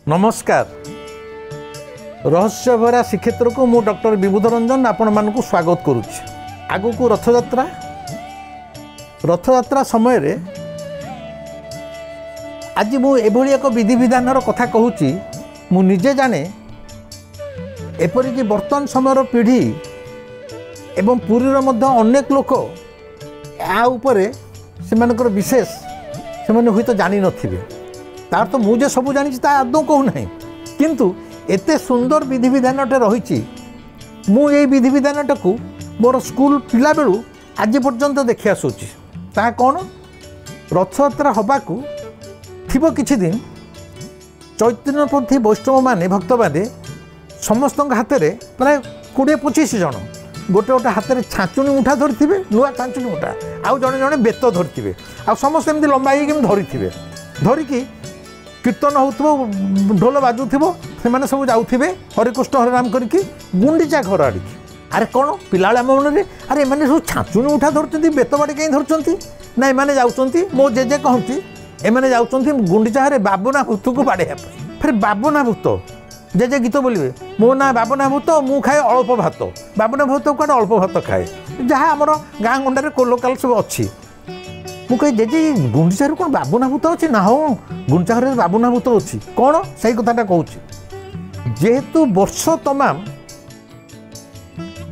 नमस्कार रहस्य भरा श्रीक्षेत्र को मु डॉक्टर विभूत रंजन आपण मानक स्वागत करुच्ची। आगु को रथयात्रा समय रे आज मु एभली एक विधि विधान कथा कहूची। मु निजे जाने एपरिक वर्तमान समय पीढ़ी एवं पुरीर मध्य अनेक लोक या उपरे सेमानकर विशेष से हुई तो जानी नथिबे। तार तो मुझे सब जानी आदौ कहूना किंतु एते सुंदर विधि विधानटे रही मु ये विधि विधानटा को मोर स्कूल पिला बेलू आज पर्यंत देखि आसुची। ता कौन रथयात्रा हबाकू थिबो किछि दिन चैतन्यपंथी वैष्णव माने भक्त माने समस्त हाथ में प्राय 20-25 जन गोटे गोटे हाथ में छाँचुणी मुठा धरी नुआ छाँचुणी मुठा आउ जड़े जड़े बेत धरी आ समस्त एमती लंबा धरी धरिकी कीर्तन हो ढोल बाजुव से सब जाऊे हरिकृष्ण हरिनाम करके गुंडीचा घर आड़िकी। अरे कौन पिला आम मन अरे एम सब छाँचुणी उठा धरती बेत बाड़ी कहीं धरती ना एम जाऊँच मो जेजे कहती एम जाऊँच गुंडीचा घरे बाबुना भूत को बाड़े फिर बाबुना भूत जेजे गीत बोलिए मो ना बाबुना भूत मु खाए अल्प भात बाबुना भूत कौन अल्प भात खाए जहाँ आमर गाँ गंडार लोकाल सब अच्छी मु कहे जेजे गुंडीचा कौन बाबुना भूत अच्छी ना हो गुंडीचा घर बाबुना भूत अच्छी कौन से कथाटा कहूँ जेहेतु वर्ष तमाम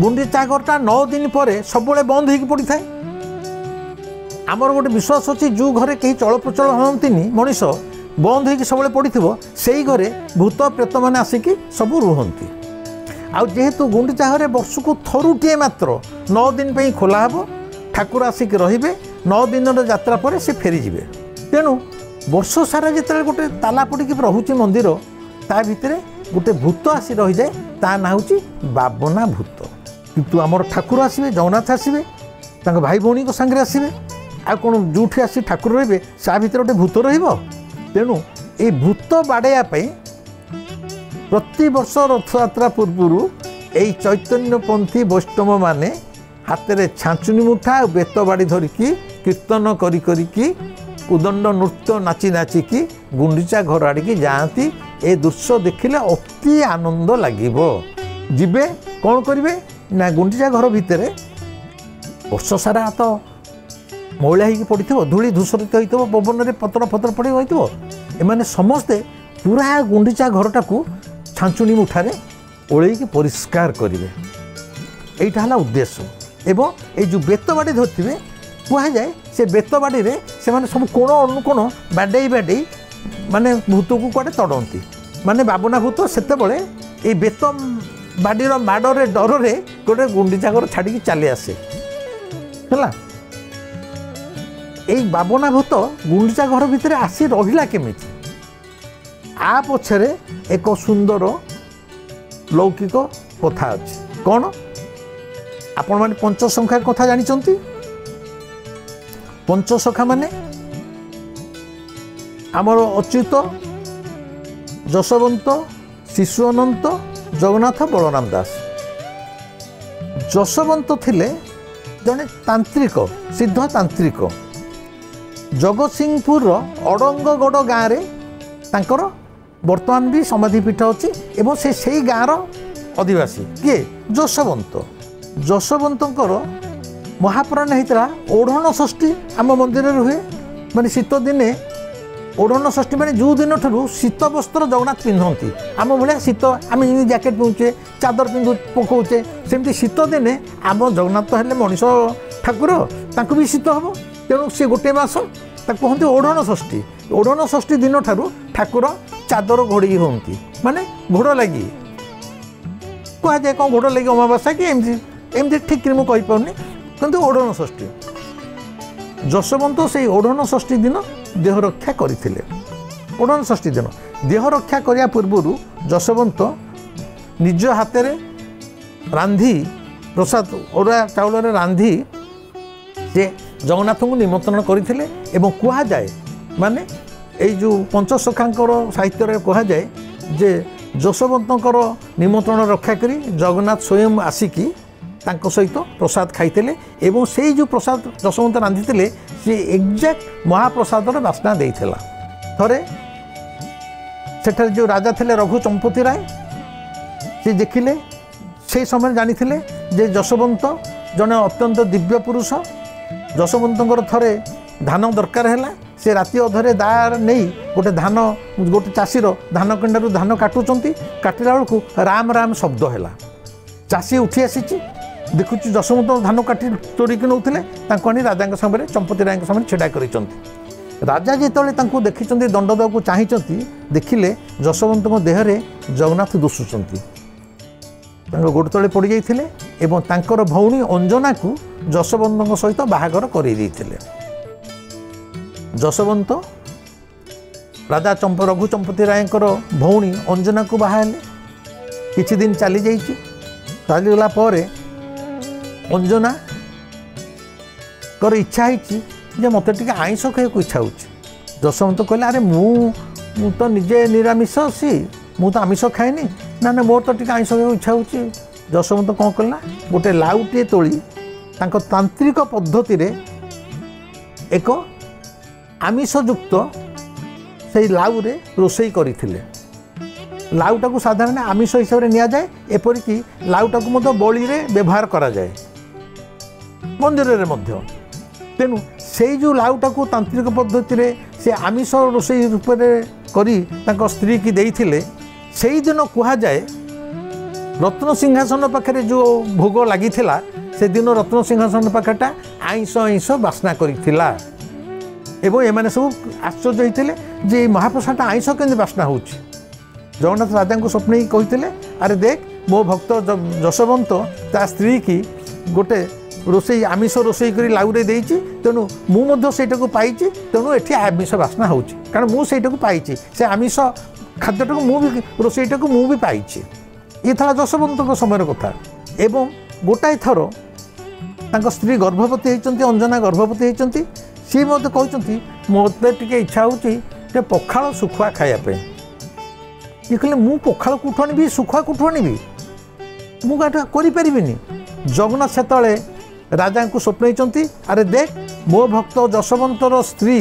गुंडीचा घरटा 9 दिन पर सब बंद हो पड़ी था। आमर गोटे विश्वास अच्छी जो घरे कहीं चल प्रचल हमें मनीष बंद हो सब पड़ी से घरे भूत प्रेत मैंने आसिकी सब रुहती। आहेतु गुंडीचा घरे वर्ष को थरुटे मात्र 9 दिन पर खोला हे ठाकुर आसिक रे 9 दिन यात्रा पर से फेरीजे। तेणु वर्ष सारा जिते गोटे ताला पड़ी रोचे मंदिर ता भितर गोटे भूत आसी रही जाए ता ना हूँ बाबना भूत। किंतु आमर ठाकुर आसवे जगन्नाथ आसवे भाई भौणी सांगे आसवे आ कौन जो आसी ठाकुर रे सा भर गोटे भूत रेणु ये भूत बाड़ाया प्रति वर्ष रथयात्रा पूर्वर यही चैतन्यपंथी वैष्णव माने हाथ में छाँचुनी मुठा बेत बाड़ी धरिकी कीर्तन करी उदंड नृत्य नाची नाचिकी गुंडीचा घर आड़िकी जाती। ए दृश्य देखिले अति आनंद लगिबो। जिबे कौन करिवे ना गुंडीचा घर भितर वर्ष सारा तो मैला हो पड़ी धूली धूसरित हो पवन में पतर फतर पड़ एमाने समस्ते पूरा गुंडीचा घरटा को छाँचुणी मुठारे ओलैकी परिष्कार करेंगे। यहीटा है उद्देश्य। एवं ये जो बेत बाड़ी धरते कह जाए से बेत बाड़ी रे से माने सब कोण अनुकोण बाडे माने भूत को कड़े तड़ती माने बाबुना भूत से ये बेत बाड़ीर माड़े डर से गोटे गुंडीचा घर छाड़ी चली आसे है। यही बाबना भूत गुंडीचा घर भितर आसी रहिला केमिति आ पछरे एक सुंदर लौकिक कथा अच्छी। कौन आपण माने पंचसंख्या कथा जानिचंती? पंचसखा माने आमर अच्युत जशवंत शिशु अनंत जगन्नाथ बलराम दास। जशवंत थिले जने तांत्रिक सिद्ध तांत्रिक जगतसिंहपुर अड़ंगगढ़ गाँव में वर्तमान भी समाधिपीठ अच्छी एवं से गाँव अधिवासी किए जशवंत। जशवंतर महापुराण होता ओढ़ण षष्ठी आम मंदिर हुए माने शीत दिने ओढ़ण षष्ठी माने जो दिन ठारू शीत वस्त्र जगन्नाथ पिंधती आम भाया शीत आम जैकेट पिंधुचे चादर पिंधु पकाउचे सेमती शीत दिने आम जगन्नाथ हेले मनीष ठाकुर तांको भी शीत हम तेणु सी गोटे मस कहते ओढ़ण षष्ठी। ओढ़ण षष्ठी दिन ठारू ठाकुर चादर घोड़ी होती माने घोड़ लगी कह जाए कौन घोड़ लगी अमावास्या कि एमती ठीक मुझे कहीपारे किंतु ओढ़ण षष्ठी। जशवंत से ओढ़ण षष्ठी दिन देह रक्षा करते ओढ़ण षष्ठी दिन देह रक्षा करने पूर्व जशवंत निज हाथ में रांधि प्रसाद ओरा चाउल रांधि से जगन्नाथ को निमंत्रण करते एवं कह जाए माने ये जो पंचसखांकर साहित्य कह जाए जे जशवंतर निमंत्रण रक्षा करी जगन्नाथ स्वयं आसिकी तांको सहित प्रसाद खाइते एवं से जो प्रसाद जशवंत रांधि सी एक्जाक्ट महाप्रसादर बास्ना देइथिला। थरे सेठारे जो राजा थे रघु चंपती राय से देखिले से समय जानी जे जशवंत जड़े अत्यंत दिव्य पुरुष जशवंत थरे धान दरकार है से राति अधरे दार नहीं गोटे धान गोटे चाषीर धान केंडारू धान काटुंट काटिला बेलू राम राम शब्द है चाषी उठी आसी देखुची जशवंत धान काटी चोरिक नौले आनी राजा सामने चंपती राय सामने छेड़ा कर राजा जिते देखी दंड देवाक चाहती देखिले जशवंत देहरे जगन्नाथ दुशुंट गोड़ तले पड़ जाते भौणी अंजना को जशवंत सहित बाहागर कर जशवंत राजा रघु चंपती राय भौणी अंजना को बाहाले किछि दिन चली चलीगला अंजना कर इच्छा है मत टे आईष खाया इच्छा हो जशवंत कहले अरे मु तो निजे निरामिष सी मु तो आमिष खाएनी ना ना मोर तो टे आईष खाया इच्छा हो जशवंत कौन कला गोटे लाउटे तोली तांत्रिक पद्धति एक आमिषयुक्त से लाउ रे रोसई करथिले लाउटा को साधारण आमिष हिसाब से नियाजाए एपरिकी लाउटा को बलि रे व्यवहार करा जाए मंदिर रे तेणु से जो लाउटा को तांत्रिक पद्धति रे से आमिष रोसई रूप करी स्त्री की देइथिले सेही दिन कहा जाए रत्न सिंहासन पाखे जो भोग लगी से दिन रत्न सिंहासन पाखटा आईष आईष बास्ना करिथिला एवं एमाने सब आश्चर्य होते जे महाप्रसाद आईष के बास्ना हो जगन्नाथ राजा को स्वप्न कहते अरे देख मो भक्त जशवंत ता स्त्री की गोटे रोसई आमिष रोसई कर लाउरे देती तेणु मुझे पाई तेणु ये आमिष बास्ना हो कारण मुझे पाई से आमिष खाद्यटा को मुझे रोसईटा को मुझे पाई ये था जशवंत समय कथा एवं गोटाए थर स्त्री गर्भवती होती अंजना गर्भवती होती सी मत कहते मत टे इच्छा हो पखाल सुखुआ खायापे ये कहले मु पखाल कौटु आनी सुखुआ कौटु आनी मुझे जगन्नाथ से राजा को स्वप्न अरे देख मो भक्त जशवंतर स्त्री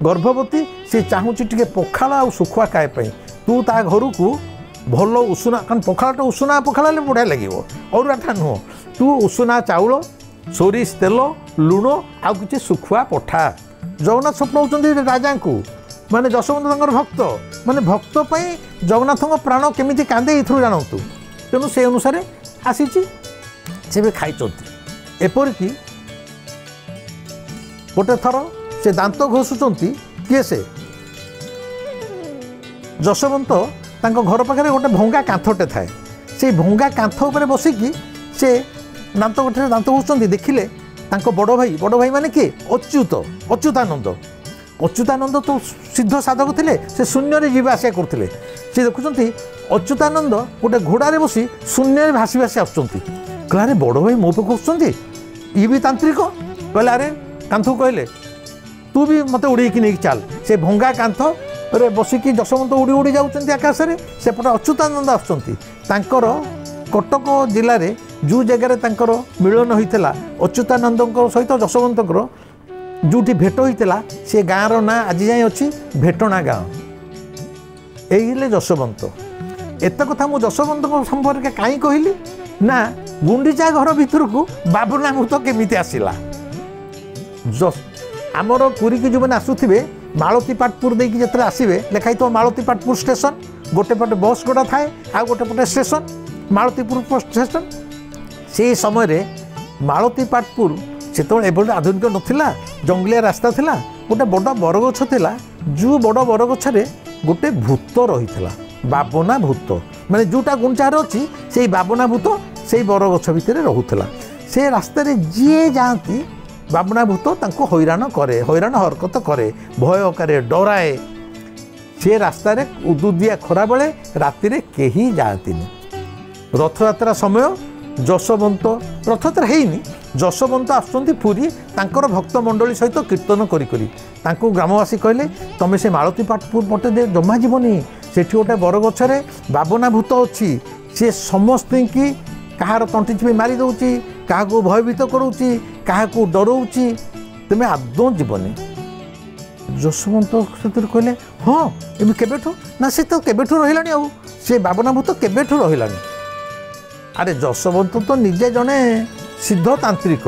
गर्भवती सी चाहूँगी टे पखाल आ सुखुआ खायापे तू ता घर को भल उषुना कारण पखालटा उषुना पखाल बढ़िया लगे अरुआटा नुह तू उषुना चाउल सोरिष तेल लुण आउ कि सुखुआ पठा जगन्नाथ स्वप्न होती राजा को माने जशवंत भक्त माने भक्त जगन्नाथ प्राण केमी कांदे ये जानतु तेणु से अनुसार आसी से खाई एपरिकी गोटे थर से दांत घोषुंट किए से जशवंत घर पाखे गोटे भंगा कांथटे थाए से भंगा कांथ उपर बसिकी से दांत गोटे दांत घोषुंट देखिले बड़ भाई माने किए अच्युतानंद तो सिद्ध साधक थे से शून्य जीवासा करते सी देखुं अच्युतानंद गोटे घोड़े बसी शून्य भासी भासी आसुँच बड़ भाई मो पे घुसुँच ये भी तांत्रिक कहले अरे कांथ कहले तू भी मत उड़े नहीं चल से भंगा कांथ रे बसिकी जशवंत उड़ी उड़ी जाऊँच आकाश में सेपटे अच्युतानंद आसुँच कटक जिले में जो जगार मिलन होता अच्युतानंद सहित जशवंत जोटी भेट होता से गाँव ना आज जाए अच्छी भेटना गाँव यही जशवंत एत कथा मुझे जशवंत संपर्क कहीं कहली ना गुंडीचा घर भितर को बाबना भूत केमिति आसिला आमर पुरी की जो मैंने आसुवे मालती पाटपुर देकी जो आसवे लिखाई तो मालती पाटपुर स्टेशन गोटे पटे बस गड़ा थाए आ गोटे पटे स्टेशन मालतीपुर स्टेशन से समय मालती पाटपुर से आधुनिक नाला जंगलिया रास्ता थिला गोटे बड़ बरगछ थिला जो बड़ बरगछरे गोटे भूत रही बाबना भूत माने जोटा गुंचार अच्छी से बाबना भूत से बरगछ भितर रोला से रास्तार जी जाती बाबना भूत तांको हैरान करे हैरान हरकत करे भय करे डराए से रास्तार उदुदिया खरा बेले राति कहीं जाती रथयात्रा समय जशवंत रथयात्रा है जशवंत आसुँच पुरी तांकर भक्त मंडली सहित कीर्तन करी ग्रामवासी कहले तमें से मालती पाटपुर पटे दे जमा जीवनी से गोटे बरगछरे बाबना भूत अच्छी सी समस्त की कहार तंटी चिपी मारी दौची क्या भयभीत करोची क्या डराऊँच तुम्हें आदौ जीवनी ଯଶୋବନ୍ତ ସେଥିରେ କହିଲେ ହଁ ଏବେ କେବେଠୁ ନା ସେ ତ କେବେଠୁ ରହିଲାଣି ଆଉ ସେ ବାବନା ଭୂତ କେବେଠୁ ରହିଲାଣି। ଆରେ ଯଶୋବନ୍ତ ତ ନିଜେ ଜଣେ ସିଦ୍ଧ ତାନ୍ତ୍ରିକ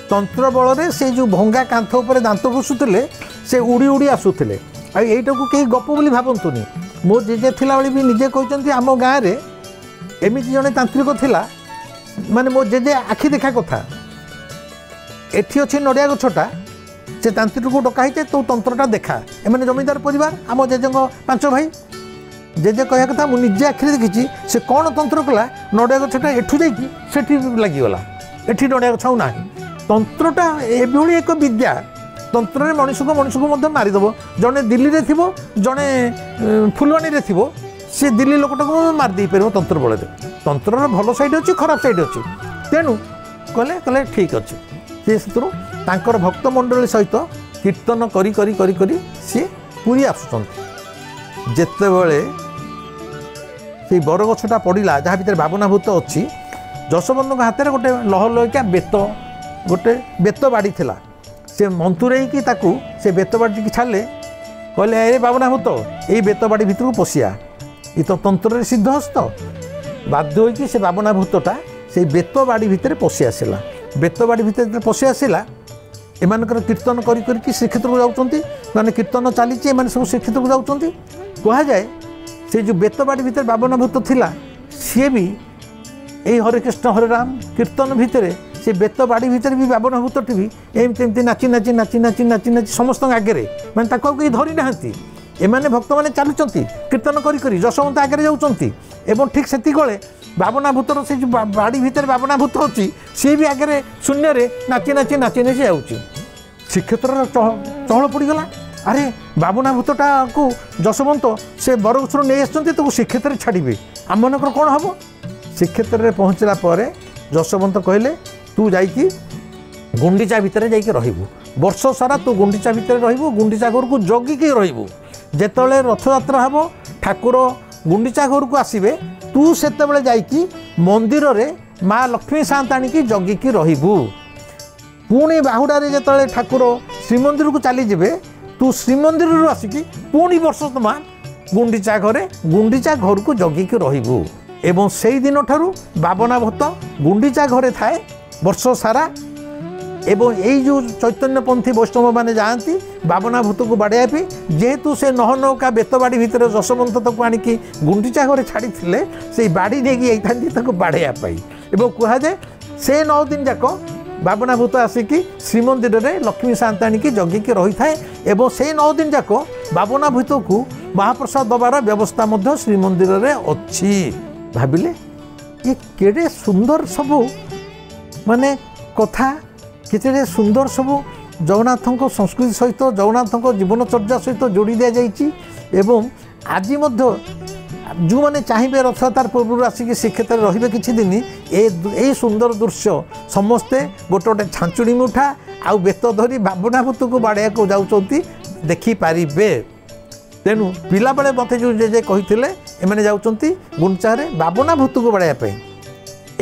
ତନ୍ତ୍ର ବଳରେ ସେ ଯେଉଁ ଭଙ୍ଗା କାନ୍ଥ ଉପରେ ଦାନ୍ତ ଘଷୁଥିଲେ ସେ ଉଡ଼ି ଉଡ଼ି ଆସୁଥିଲେ। ଆଉ ଏଇଟାକୁ କେହି ଗପ ବୋଲି ଭାବନ୍ତୁନି। ମୋ ଜେଜେ ଥିଲାବେଳେ ବି ନିଜେ କହିଛନ୍ତି ଆମ ଗାଁରେ ଏମିତି ଜଣେ ତାନ୍ତ୍ରିକ ଥିଲା, ମାନେ ମୋ ଜେଜେ ଆଖି ଦେଖା କଥା। ଏଠି ଅଛି ନଡ଼ିଆ ଗଛଟା, ସେ ତାନ୍ତ୍ରିକକୁ ଡକା ହେଇছে ତୋ ତନ୍ତ୍ରଟା ଦେଖା। ଏମାନେ ଜମିଦାର ପରିବାର, ଆମ ଜେଜେଙ୍କ 5 ଭାଇ। ଜେଜେ କହିବା କଥା ମୁଁ ନିଜେ ଆଖିରେ ଦେଖିଛି ସେ କ'ଣ ତନ୍ତ୍ର କଲା, ନଡ଼ିଆ ଗଛଟା ଏଠୁ ଯାଇକି ସେଠି ଲାଗିଗଲା, ଏଠି ନଡ଼ିଆ ଗଛ ଆଉ ନାହିଁ। ତନ୍ତ୍ରଟା ଏଭଳି ଏକ ବିଦ୍ୟା, ତନ୍ତ୍ରରେ ମଣିଷକୁ ମଧ୍ୟ ମାରିଦେବ। ଜଣେ ଦିଲ୍ଲୀରେ ଥିବ, ଜଣେ ଫୁଲବାଣୀରେ ଥିବ, ସେ ଦିଲ୍ଲୀ ଲୋକଟାକୁ ମାରି ଦେଇପାରିବ ତନ୍ତ୍ର ବଳରେ। ତନ୍ତ୍ରର ଭଲ ସାଇଡ଼୍ ଅଛି, ଖରାପ ସାଇଡ଼୍ ଅଛି। ତେଣୁ କହିଲେ ଠିକ୍ ଅଛି। ସେ ସେଥିରୁ ତାଙ୍କର ଭକ୍ତମଣ୍ଡଳୀ ସହିତ କୀର୍ତ୍ତନ କରି କରି କରି କରି ସିଏ ପୁରୀ ଆସୁଛନ୍ତି। ଯେତେବେଳେ ସେଇ ବରଗଛଟା ପଡ଼ିଲା ଯାହା ଭିତରେ ବାବନା ଭୂତ ଅଛି, ଯଶୋବନ୍ତଙ୍କ ହାତରେ ଗୋଟେ ଲହଲହିକା ଗୋଟେ ବେତ ବାଡ଼ି ଥିଲା। ସେ ମନ୍ତୁରେଇକି ତାକୁ ସେ ବେତ ବାଡ଼ିକି ଛାଡ଼ିଲେ, କହିଲେ ଏ ବାବନା ଭୂତ ଏଇ ବେତ ବାଡ଼ି ଭିତରକୁ ପଶିଆ। ଏ ତ ତନ୍ତ୍ରରେ ସିଦ୍ଧ ହସ୍ତ। ବାଧ୍ୟ ହୋଇକି ସେ ବାବନା ଭୂତଟା ସେଇ ବେତ ବାଡ଼ି ଭିତରେ ପଶି ଆସିଲା। ବେତ ବାଡ଼ି ଭିତରେ ଯେତେବେଳେ ପଶି ଆସିଲା, ଏମାନଙ୍କର କୀର୍ତ୍ତନ କରି କରିକି ଶ୍ରୀକ୍ଷେତ୍ରକୁ ଯାଉଛନ୍ତି। ମାନେ କୀର୍ତ୍ତନ ଚାଲିଛି, ଏମାନେ ସବୁ ଶ୍ରୀକ୍ଷେତ୍ରକୁ ଯାଉଛନ୍ତି। କୁହାଯାଏ ସେ ଯେଉଁ ବେତ ବାଡ଼ି ଭିତରେ ବାବନା ଭୂତ ଥିଲା, ସିଏ ବି ଏଇ ହରେ କୃଷ୍ଣ ହରେ ରାମ କୀର୍ତ୍ତନ ଭିତରେ ସେ ବେତ ବାଡ଼ି ଭିତରେ ବି ବାବନା ଭୂତଟି ବି ଏମିତି ନାଚି ନାଚି ନାଚି ନାଚି ନାଚି ନାଚି ସମସ୍ତଙ୍କ ଆଗରେ, ମାନେ ତାକୁ ଆଉ କେହି ଧରି ନାହାନ୍ତି। ଏମାନେ ଭକ୍ତମାନେ ଚାଲୁଛନ୍ତି କୀର୍ତ୍ତନ କରି କରି, ଯଶୋବନ୍ତ ଆଗରେ ଯାଉଛନ୍ତି। ଏବଂ ଠିକ୍ ସେତିକିବେଳେ ବାବନା ଭୂତର ସେ ଯେଉଁ ବାଡ଼ି ଭିତରେ ବାବନା ଭୂତ ଅଛି, ସିଏ ବି ଆଗରେ ଶୂନ୍ୟରେ ନାଚି ନାଚି ନାଚି ନାଚି ଯାଉଛି। ଶ୍ରୀକ୍ଷେତ୍ରର ଚହଳ ପଡ଼ିଗଲା। ଆରେ ବାବନା ଭୂତଟାକୁ ଯଶୋବନ୍ତ ସେ ବରଗଛରୁ ନେଇ ଆସିଛନ୍ତି, ତାକୁ ଶ୍ରୀକ୍ଷେତ୍ରରେ ଛାଡ଼ିବେ, ଆମମାନଙ୍କର କ'ଣ ହେବ? ଶ୍ରୀକ୍ଷେତ୍ରରେ ପହଞ୍ଚିଲା ପରେ ଯଶୋବନ୍ତ କହିଲେ ତୁ ଯାଇକି ଗୁଣ୍ଡିଚା ଭିତରେ ଯାଇକି ରହିବୁ, ବର୍ଷ ସାରା ତୁ ଗୁଣ୍ଡିଚା ଭିତରେ ରହିବୁ, ଗୁଣ୍ଡିଚା ଘରକୁ ଜଗିକି ରହିବୁ। ଯେତେବେଳେ ରଥଯାତ୍ରା ହେବ, ଠାକୁର ଗୁଣ୍ଡିଚା ଘରକୁ ଆସିବେ, ତୁ ସେତେବେଳେ ଯାଇକି ମନ୍ଦିରରେ ମା ଲକ୍ଷ୍ମୀ ସାଆନ୍ତାଣୀକି ଜଗିକି ରହିବୁ। ପୁଣି ବାହୁଡ଼ାରେ ଯେତେବେଳେ ଠାକୁର ଶ୍ରୀମନ୍ଦିରକୁ ଚାଲିଯିବେ, ତୁ ଶ୍ରୀମନ୍ଦିରରୁ ଆସିକି ପୁଣି ବର୍ଷ ତମା ଗୁଣ୍ଡିଚା ଘରକୁ ଜଗିକି ରହିବୁ। ଏବଂ ସେଇ ଦିନଠାରୁ ବାବନା ଭୂତ ଗୁଣ୍ଡିଚା ଘରେ ଥାଏ ବର୍ଷ ସାରା। ଏବଂ ଏଇ ଯେଉଁ ଚୈତନ୍ୟପନ୍ଥୀ ବୈଷ୍ଣବମାନେ ଯାଆନ୍ତି ବାବନା ଭୂତକୁ ବାଡ଼େଇବା ପାଇଁ, ଯେହେତୁ ସେ ନହନୌକା ବେତ ବାଡ଼ି ଭିତରେ ଯଶୋବନ୍ତ ତାକୁ ଆଣିକି ଗୁଣ୍ଡିଚା ଘରେ ଛାଡ଼ିଥିଲେ, ସେଇ ବାଡ଼ି ନେଇକି ଯାଇଥାନ୍ତି ତାକୁ ବାଡ଼େଇବା ପାଇଁ। ଏବଂ କୁହାଯାଏ ସେ 9 ଦିନ ଯାକ ବାବନା ଭୂତ ଆସିକି ଶ୍ରୀମନ୍ଦିରରେ ଲକ୍ଷ୍ମୀ ସାଆନ୍ତାଣୀକି ଜଗିକି ରହିଥାଏ। ଏବଂ ସେଇ 9 ଦିନ ଯାକ ବାବନା ଭୂତକୁ ମହାପ୍ରସାଦ ଦେବାର ବ୍ୟବସ୍ଥା ମଧ୍ୟ ଶ୍ରୀମନ୍ଦିରରେ ଅଛି। ଭାବିଲେ ଏ କେଡ଼େ ସୁନ୍ଦର ସବୁ ମାନେ କଥା, କେତେ ସୁନ୍ଦର ସବୁ ଜଗନ୍ନାଥଙ୍କ ସଂସ୍କୃତି ସହିତ ଜଗନ୍ନାଥଙ୍କ ଜୀବନଚର୍ଯ୍ୟା ସହିତ ଯୋଡ଼ି ଦିଆଯାଇଛି। ଏବଂ ଆଜି ମଧ୍ୟ ଯେଉଁମାନେ ଚାହିଁବେ ରଥଯାତ୍ରା ପୂର୍ବରୁ ଆସିକି ଶ୍ରୀକ୍ଷେତ୍ରରେ ରହିବେ କିଛି ଦିନ, ଏଇ ସୁନ୍ଦର ଦୃଶ୍ୟ ସମସ୍ତେ ଗୋଟେ ଛାଞ୍ଚୁଣି ମୁଠା ଆଉ ବେତ ଧରି ବାବନା ଭୂତକୁ ବାଡ଼େଇବାକୁ ଯାଉଛନ୍ତି, ଦେଖିପାରିବେ। ତେଣୁ ପିଲାବେଳେ ମୋତେ ଯେଉଁ ଜେଜେ କହିଥିଲେ ଏମାନେ ଯାଉଛନ୍ତି ଗୁଣ୍ଡିଚାରେ ବାବନା ଭୂତକୁ ବାଡ଼େଇବା ପାଇଁ।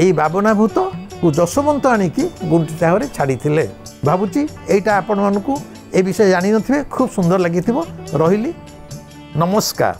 ଏଇ ବାବନା ଭୂତକୁ ଯଶୋବନ୍ତ ଆଣିକି ଗୁଣ୍ଡିଚା ଘରେ ଛାଡ଼ିଥିଲେ। ଭାବୁଛି ଏଇଟା ଆପଣମାନଙ୍କୁ ଏ ବିଷୟ ଜାଣିନଥିବେ, ଖୁବ୍ ସୁନ୍ଦର ଲାଗିଥିବ। ରହିଲି, ନମସ୍କାର।